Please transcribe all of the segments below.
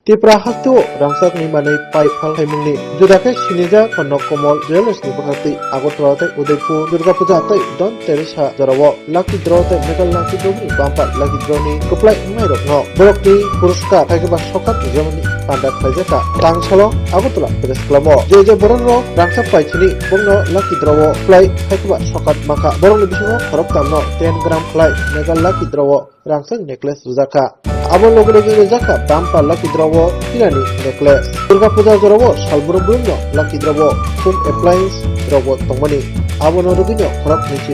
Tipra hatu rangsak ni manai pai phal haimungni judake sinija Konok Komol Jewelers ni pakati Agartala tai Udaipur Durga Puja tai Don Teresa Jarawo Lucky Draw tai Megal Lucky Draw ni bampa Lucky Draw ni kuplai mai rokno borok ni puruskar haikeba sokat Germany panda khaijaka tangsalo Agartala Press Club je boron ro rangsak pai chini bongno Lucky Draw play haikeba sokat maka borong ni bisingo khorok tamno 10 gram khlai Megal Lucky Draw rangsak necklace rujaka Abon logo-logo rujaka bampa Lucky Draw Hirani necklace Durga Puja Jarawo salburo burungno Lucky Draw home appliance Draw tongmani abono rugino khorok nichi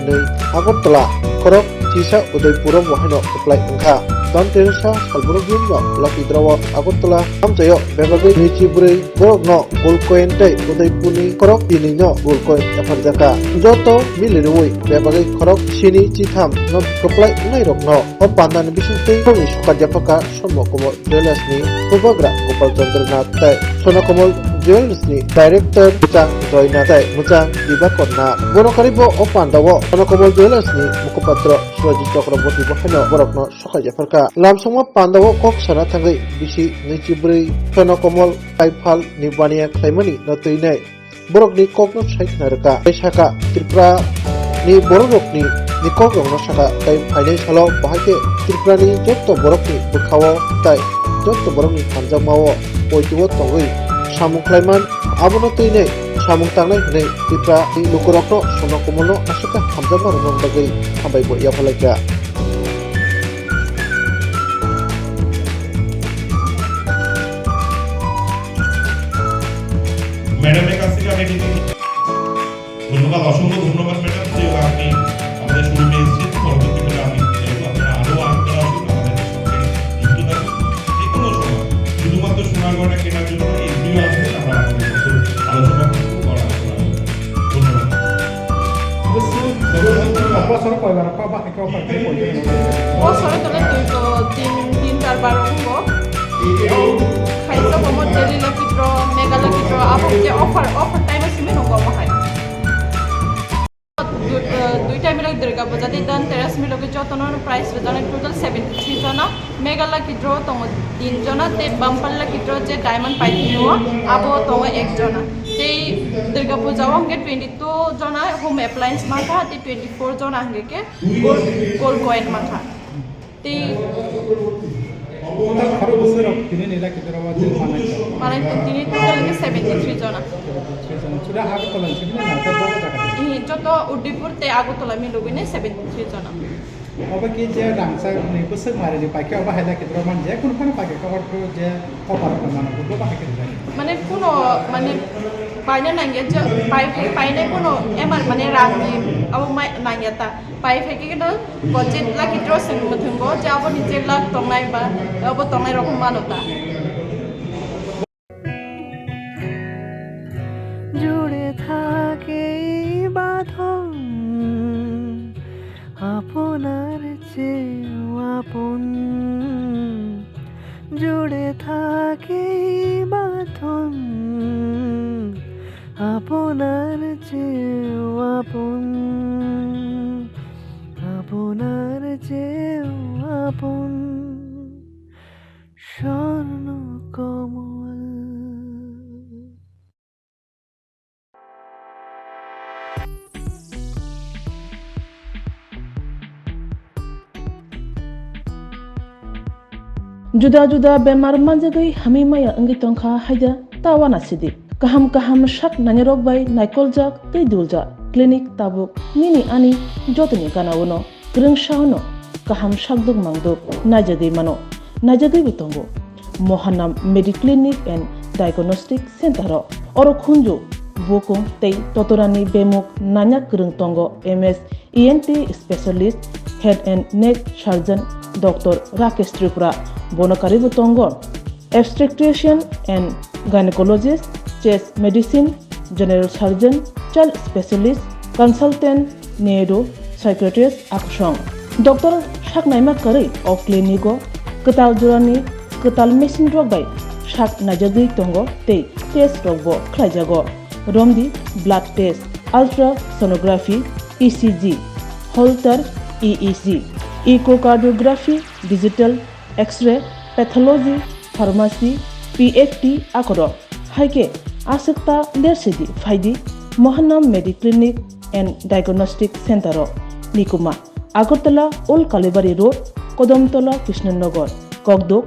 Agartala khorok Tisa Udaipur wahino apply engkha Don Teresa salburo burungno Lucky Draw Agartala amchayo bebagai nichi burei borokno gold coin tai Udaipurni khorok tinino gold coin afarjaka joto milirui bebagai khorok sini chitham no apply ngai rokno o pandan bisingtei khoni sokajapaka Sono Komol Jewelers ni Pubagra Gopal Chandranath tai Sono Komol Jewelers ni Director Muchang Joynath tai Muchang Dibakonna Bonokaribo o pandawo Sono Komol Jewelers ni Mukopatro Surajit Chakraborty bahano borokno sokajafarka lamsongma pandawo kok sana thangai bisi nichibrei Sono Komol Paifal ni baniya khlaimani notuinai borokni kokno saiknarka Saka Tripura ni borokni nikok rongno saka tai phainai salo bahake Tripura ni jotto borokni bukhawo tai jotto borokni hamjamawo poitiwo tongoi samung khlaiman abono tuinai samung tangnai hinai Tripura ni lukurokno Sono Komolno asaka hamjama rongno bagai hambai bo yapalaika ম্যাডামের কাছ থেকে আমি ধন্যবাদ অসংখ্য ধন্যবাদ madam যে আপনি আমাদের শুরুতে এসেছেন পরবর্তীকালে আমি আপনারা আরো আগ্রহ আসুন আমাদের সঙ্গে যুক্ত থাকুন যে কোনো সময় শুধুমাত্র সোনাগড়া কেনার জন্য এমনিও আসবেন আমরা আলোচনা করবো ধন্যবাদ বছর কয়বার কবা একক পার্টি করতে বছরে তোলে তিন চারবার হবো খাইছো কমত daily lucky draw mega lucky draw আবার যে অফার টাইম আছে মেনো কম হয় দুই টাইম লাগে দুর্গা পূজা দি দান তেরাস মিলকে যতনৰ প্রাইস জানা টোটাল 73 জনা মেগা লাকি ড্র তং 3 জনা তে বাম্পার লাকি ড্র যে ডায়মন্ড পাইতিনো আবো তং 1 জনা তেই দুর্গা পূজা হঙ্গে 22 জনা হোম অ্যাপ্লায়েন্স মাথা তে 24 জনা হঙ্গে গোল্ড কয়েন মাথা তেই খরচ বছর তিনি নিলা কি দরবা যে মানে তিনি টোটাল 73 জনা সুরা আগতলা ছিল না তো বড় জায়গা যত উদয়পুর তে আগতলা মিলবিনে 73 জনা অবে কি যে রাংসা নি বছর মারে যে পাকে অবা হেলা কি দরবা যে কোন কোন পাকে কভার করে যে কভার করে মানে বড় পাকে যায় মানে কোনো মানে পাইনা নাঙ্গে যে পাইনে কোনো এমার মানে রাংনি আবো মাই নাঙ্গেতা পাই ফেকে কিন্তু বাজেট লাকি ড্র সেন মথঙ্গো যে আবো নিচে লাখ তংনাই বা আবো তংনাই রকম মানতা জুড়ে থাকে বাঁধন আপনার চেয়েও আপন জুড়ে থাকে বাঁধন আপনার চেয়েও আপন আপনার চেয়েও আপন স্বর্ণ কমল Juda-juda bemar manjagai hami maya anggi tongkha haida tawana sidi kaham shak nanyarok bai naikolja tei dulja clinic tabuk nini ani jotoni kanawono greng shauno kaham shakduk mangduk najagai mano najagai bitongo Mohanam Mediclinic and Diagnostic Center oro khunju bokung tei totorani bemuk nanya greng tongo MS ENT specialist head and neck surgeon Dr. Rakesh Tripura Bonokari Butongo, obstetrician and gynecologist, chest medicine, general surgeon, child specialist, consultant, neuro, psychiatrist, akshong. Dr. Shaknaima Kari of Clinico, Ketal Jurani, Ketal Machine Drug by Shak Najagi Tongo, Te, Test Robo, Klajago, Romdi, blood test, ultrasonography, ECG, Holter, EEG, echocardiography, digital, X-ray, pathology, pharmacy, PFT akoro haike asekta lersidi faidi Mohanam Mediclinic and Diagnostic Center Nikuma Agartala Old Kalibari Road Kodamtola Krishnanagar Kogdok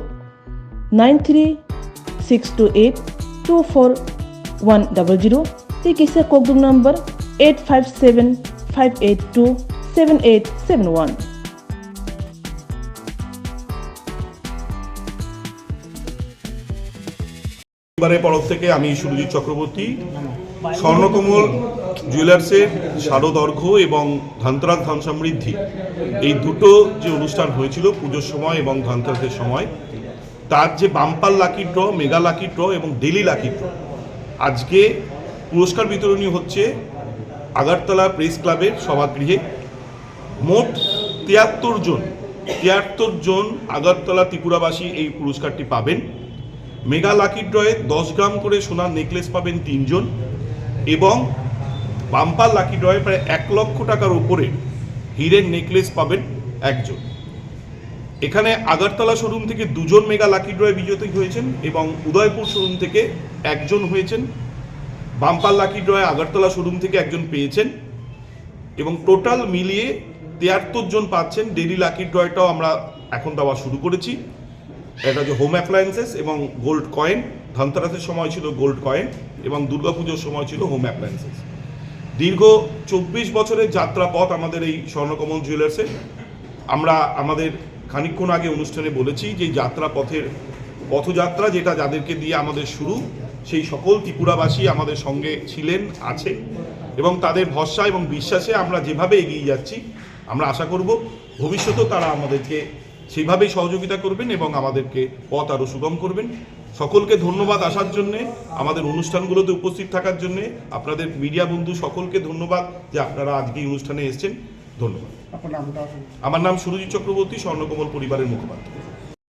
93-628-24100 Tikisa Kogdok number 857-582-7871 পরিবারের পরব থেকে আমি সুরজিৎ চক্রবর্তী স্বর্ণকমল জুয়েলার্সের শারদর্ঘ্য এবং ধনতেরাস ধন সমৃদ্ধি এই দুটো যে অনুষ্ঠান হয়েছিল পুজোর সময় এবং ধনতেরাসের সময় তার যে bumper lucky draw, mega lucky draw এবং ডেলি লাকি ড্র, আজকে পুরস্কার বিতরণী হচ্ছে আগরতলা প্রেস ক্লাবের সভাগৃহে। মোট 73 জন আগরতলা ত্রিপুরাবাসী এই পুরস্কারটি পাবেন। মেগা লাকি ড্রয়ে 10 গ্রাম করে সোনার নেকলেস পাবেন 3 জন এবং বাম্পার লাকি ড্রয়ে প্রায় 1 লক্ষ টাকার উপরে হীরের নেকলেস পাবেন 1 জন। এখানে আগরতলা শোরুম থেকে 2 জন মেগা লাকি ড্রয়ে বিজয়ী হয়েছেন এবং উদয়পুর শোরুম থেকে 1 জন হয়েছেন। বাম্পার লাকি ড্রয়ে আগরতলা শোরুম থেকে 1 জন পেয়েছেন এবং টোটাল মিলিয়ে 73 জন পাচ্ছেন। ডেলি লাকি ড্রয়টাও আমরা এখন দেওয়া শুরু করেছি। এটা যে হোম অ্যাপ্লায়েন্সেস এবং গোল্ড কয়েন, ধনতেরাসের সময় ছিল গোল্ড কয়েন এবং দুর্গাপুজোর সময় ছিল হোম অ্যাপ্লায়েন্সেস। দীর্ঘ 24 বছরের যাত্রা পথ আমাদের এই স্বর্ণকমল জুয়েলার্সে। আমরা আমাদের খানিকক্ষণ আগে অনুষ্ঠানে বলেছি যে যাত্রা পথের পথযাত্রা যেটা যাদেরকে দিয়ে আমাদের শুরু, সেই সকল ত্রিপুরাবাসী আমাদের সঙ্গে ছিলেন, আছে এবং তাদের ভরসা এবং বিশ্বাসে আমরা যেভাবে এগিয়ে যাচ্ছি আমরা আশা করব ভবিষ্যতেও তারা আমাদেরকে সেইভাবেই সহযোগিতা করবেন এবং আমাদেরকে পথ আরও সুগম করবেন। সকলকে ধন্যবাদ আসার জন্যে, আমাদের অনুষ্ঠানগুলোতে উপস্থিত থাকার জন্যে। আপনাদের মিডিয়া বন্ধু সকলকে ধন্যবাদ যে আপনারা আজকে এই অনুষ্ঠানে এসেছেন। ধন্যবাদ। আমার নাম সুরজিৎ চক্রবর্তী, স্বর্ণকমল পরিবারের মুখপাত্র।